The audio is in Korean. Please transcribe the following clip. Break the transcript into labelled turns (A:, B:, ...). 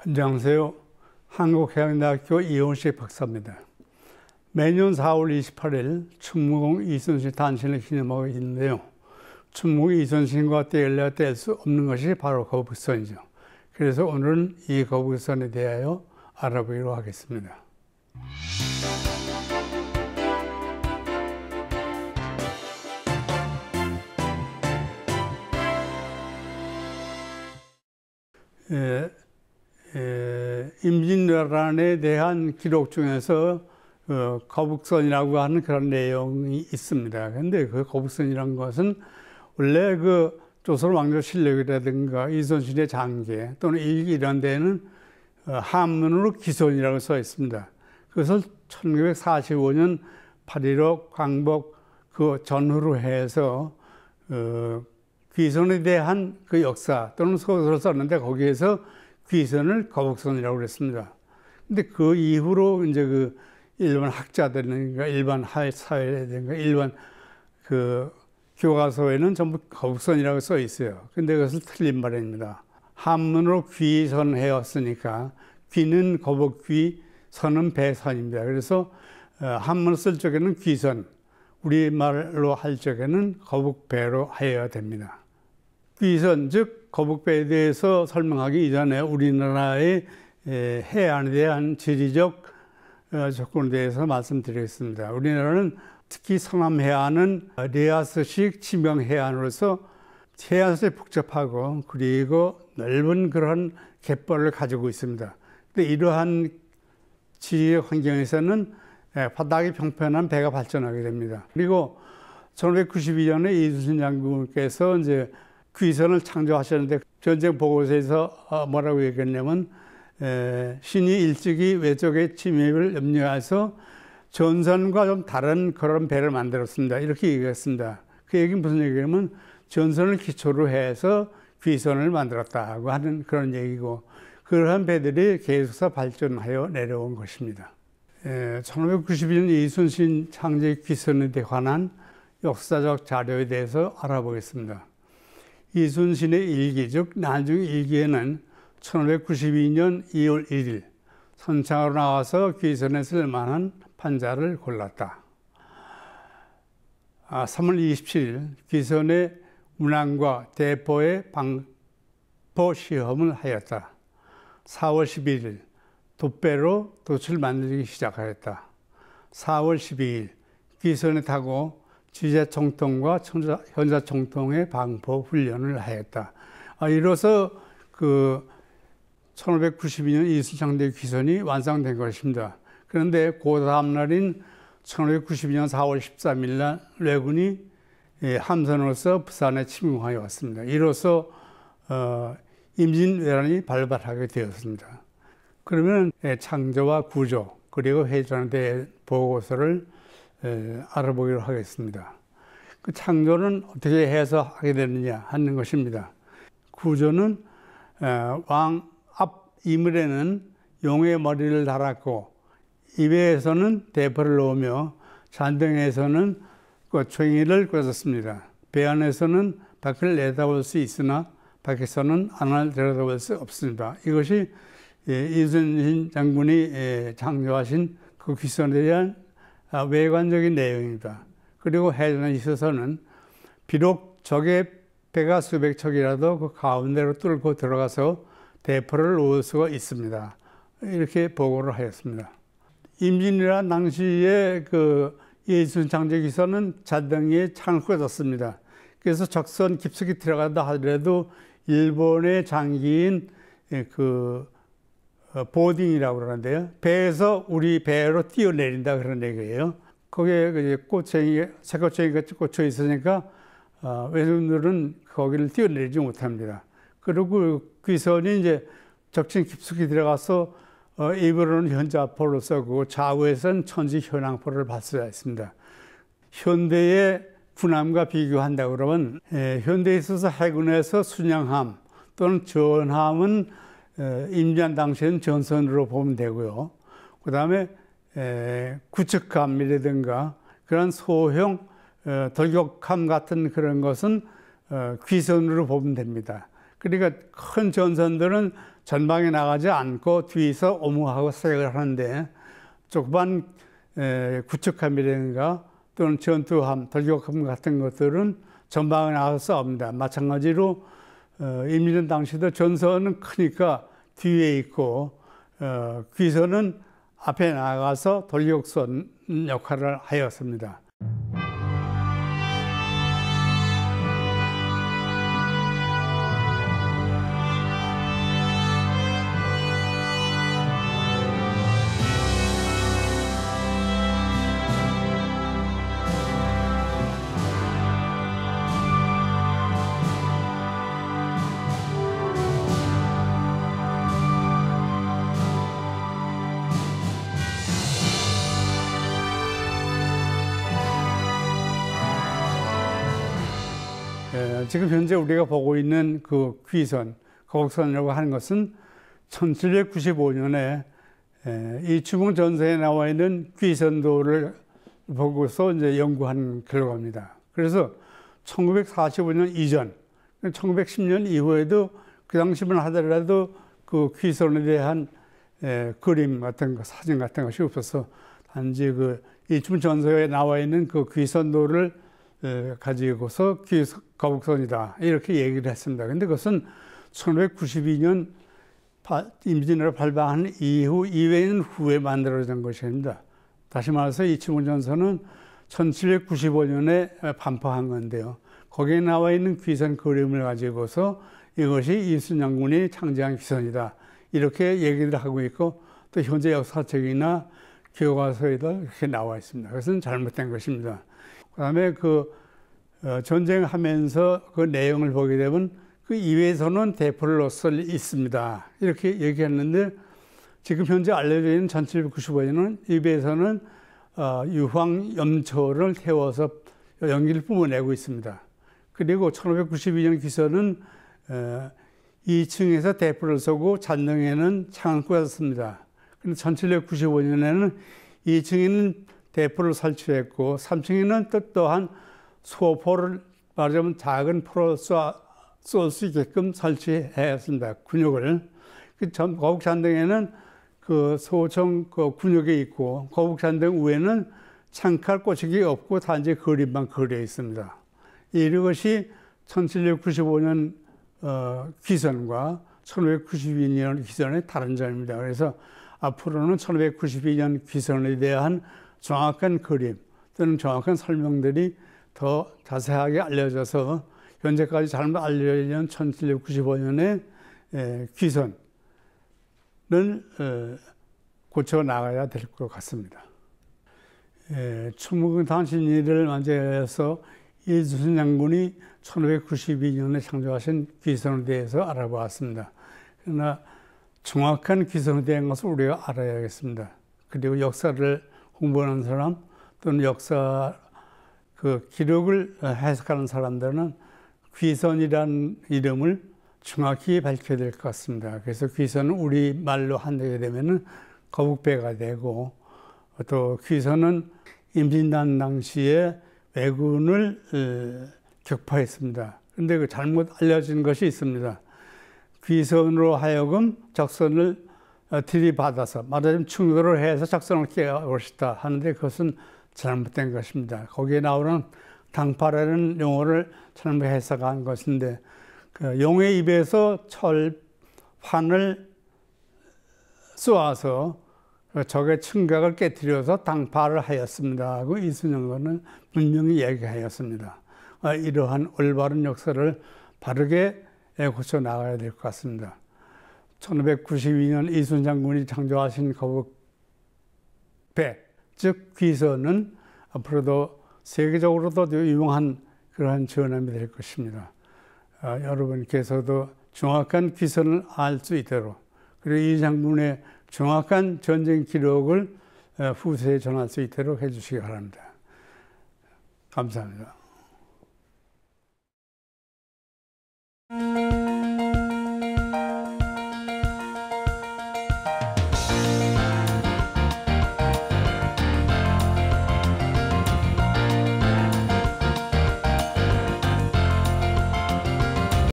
A: 안녕하세요. 한국해양대학교 이원식 박사입니다. 매년 4월 28일 충무공 이순신 탄신을 기념하고 있는데요. 충무공 이순신과 떼려야 뗄 수 없는 것이 바로 거북선이죠. 그래서 오늘은 이 거북선에 대하여 알아보기로 하겠습니다. 임진왜란에 대한 기록 중에서 거북선이라고 하는 그런 내용이 있습니다. 그런데 그 거북선이라는 것은 원래 그 조선 왕조실록이라든가 이순신의 장계 또는 일기 이런 데는 한문으로 기선이라고 써 있습니다. 그것을 1945년 8.15 광복 그 전후로 해서 귀선에 대한 그 역사 또는 소설을 썼는데 거기에서 귀선을 거북선이라고 그랬습니다. 근데 그 이후로 이제 그 일반 학자들이나 일반 사회라든가 일반 그 교과서에는 전부 거북선이라고 써 있어요. 근데 그것은 틀린 말입니다. 한문으로 귀선해왔으니까 귀는 거북귀, 선은 배선입니다. 그래서 한문을 쓸 적에는 귀선, 우리말로 할 적에는 거북배로 하여야 됩니다. 귀선, 즉 거북배에 대해서 설명하기 이전에 우리나라의 해안에 대한 지리적 조건에 대해서 말씀드리겠습니다. 우리나라는 특히 서남 해안은 리아스식 지명 해안으로서 해안선이 복잡하고 그리고 넓은 그런 갯벌을 가지고 있습니다. 근데 이러한 지리적 환경에서는 바닥이 평평한 배가 발전하게 됩니다. 그리고 1592년에 이순신 장군께서 이제 귀선을 창조하셨는데 전쟁 보고서에서 뭐라고 얘기했냐면 신이 일찍이 외적의 침입을 염려해서 전선과 좀 다른 그런 배를 만들었습니다. 이렇게 얘기했습니다. 그 얘기는 무슨 얘기냐면 전선을 기초로 해서 귀선을 만들었다고 하는 그런 얘기고 그러한 배들이 계속해서 발전하여 내려온 것입니다. 1592년 이순신 창제 귀선에 관한 역사적 자료에 대해서 알아보겠습니다. 이순신의 일기, 즉 난중 일기에는 1592년 2월 1일 선창으로 나와서 귀선에 쓸 만한 판자를 골랐다. 3월 27일 귀선의 운항과 대포의 방포 시험을 하였다. 4월 11일 돛배로 돛을 만들기 시작하였다. 4월 12일 귀선에 타고 지제총통과 현자총통의 방포 훈련을 하였다. 이로써 그 1592년 이순창대 귀선이 완성된 것입니다. 그런데 그 다음 날인 1592년 4월 13일 날 왜군이 함선으로서 부산에 침공하여 왔습니다. 이로써 임진왜란이 발발하게 되었습니다. 그러면 창조와 구조 그리고 회전에 대해 보고서를 알아보기로 하겠습니다. 그 창조는 어떻게 해서 하게 되느냐 하는 것입니다. 구조는 왕 앞 이물에는 용의 머리를 달았고 입에서는 대포를 놓으며 잔등에서는 꼬챙이를 꽂았습니다. 배 안에서는 밖을 내다볼 수 있으나 밖에서는 안을 들여다볼 수 없습니다. 이것이 이순신 장군이 창조하신 그 귀선에 대한 외관적인 내용입니다. 그리고 해전에 있어서는 비록 적의 배가 수백 척이라도 그 가운데로 뚫고 들어가서 대포를 놓을 수가 있습니다. 이렇게 보고를 하였습니다. 임진왜란 당시에 그 이순신 창제 귀선은 잔등에 창을 꽂았습니다. 그래서 적선 깊숙이 들어간다 하더라도 일본의 장기인 그 보딩이라고 그러는데요. 배에서 우리 배로 뛰어내린다 그런 얘기예요. 거기에 꼬챙이, 새꼬챙이가 꽂혀 있으니까 외국인들은 거기를 뛰어내리지 못합니다. 그리고 귀선이 이제 적진 깊숙이 들어가서 입으로는 현자포를 쏘고 좌우에서는 천지 현황포를 발사했습니다. 있습니다. 현대의 군함과 비교한다고 그러면 현대에 있어서 해군에서 순양함 또는 전함은 임진왜란 당시에는 전선으로 보면 되고요. 그 다음에 구축함이라든가 그런 소형 돌격함 같은 그런 것은 귀선으로 보면 됩니다. 그러니까 큰 전선들은 전방에 나가지 않고 뒤에서 오무하고 사격을 하는데 조그만 구축함이라든가 또는 전투함, 돌격함 같은 것들은 전방에 나가서 싸웁니다. 마찬가지로 임진왜란 당시도 전선은 크니까 뒤에 있고 귀선은 앞에 나가서 돌격선 역할을 하였습니다. 지금 현재 우리가 보고 있는 그 귀선, 거북선이라고 하는 것은 1795년에 이충흥 전서에 나와 있는 귀선도를 보고서 이제 연구한 결과입니다. 그래서 1945년 이전, 1910년 이후에도 그 당시만 하더라도 그 귀선에 대한 그림 같은 거, 사진 같은 것이 없어서 단지 그 이충흥 전서에 나와 있는 그 귀선도를 가지고서 거북선이다 이렇게 얘기를 했습니다. 근데 그것은 1992년 임진왜란을 발방한 이후 200년 후에 만들어진 것입니다. 다시 말해서 이충흥 전서는 1795년에 반포한 건데요. 거기에 나와 있는 귀선 그림을 가지고서 이것이 이순 장군이 창제한 귀선이다 이렇게 얘기를 하고 있고 또 현재 역사책이나 교과서에도 이렇게 나와 있습니다. 그것은 잘못된 것입니다. 그다음에 전쟁하면서 그 내용을 보게 되면 그 이외에서는 대포로서 있습니다. 이렇게 얘기했는데 지금 현재 알려져 있는 1795년은 이외에서는 유황 염초를 태워서 연기를 뿜어내고 있습니다. 그리고 1592년 기선은 2층에서 대포를 쏘고 잔등에는 창을 꽂았습니다. 그런데 1795년에는 2층에는 대포를 설치했고 3층에는 또한 소포를 말하자면 작은 포를 쏠 수 있게끔 설치했습니다. 군역을. 거북 잔등에는 그 소총 그 군역이 있고 거북 잔등 위에는 창칼 꽂히기 없고 단지 그림만 그려 있습니다. 이것이 1795년 기선과 1592년 기선의 다른 점입니다. 그래서 앞으로는 1592년 기선에 대한 정확한 그림 또는 정확한 설명들이 더 자세하게 알려져서 현재까지 잘못 알려진 1795년의 귀선을 고쳐 나가야 될 것 같습니다. 충무공 단신일을 맞이해서 이순신 장군이 1592년에 창조하신 귀선에 대해서 알아보았습니다. 그러나 정확한 귀선에 대한 것을 우리가 알아야겠습니다. 그리고 역사를 공부하는 사람 또는 역사 그 기록을 해석하는 사람들은 귀선이라는 이름을 정확히 밝혀야 될 것 같습니다. 그래서 귀선은 우리말로 한다게 되면은 거북배가 되고 또 귀선은 임진왜란 당시에 왜군을 격파했습니다. 그런데 그 잘못 알려진 것이 있습니다. 귀선으로 하여금 적선을 들이받아서 말하자면 충돌을 해서 적선을 깨울 것이다 하는데 그것은 잘못된 것입니다. 거기에 나오는 당파라는 용어를 잘못 해석한 것인데 그 용의 입에서 철판을 쏘아서 적의 청각을 깨뜨려서 당파를 하였습니다 하고 이순신은 분명히 얘기하였습니다. 이러한 올바른 역사를 바르게 고쳐 나가야 될 것 같습니다. 1592년 이순신 장군이 창조하신 거북배, 즉 귀선은 앞으로도 세계적으로도 유명한 그러한 전함이 될 것입니다. 여러분께서도 정확한 귀선을 알 수 있도록 그리고 이 장군의 정확한 전쟁 기록을 후세에 전할 수 있도록 해주시기 바랍니다. 감사합니다.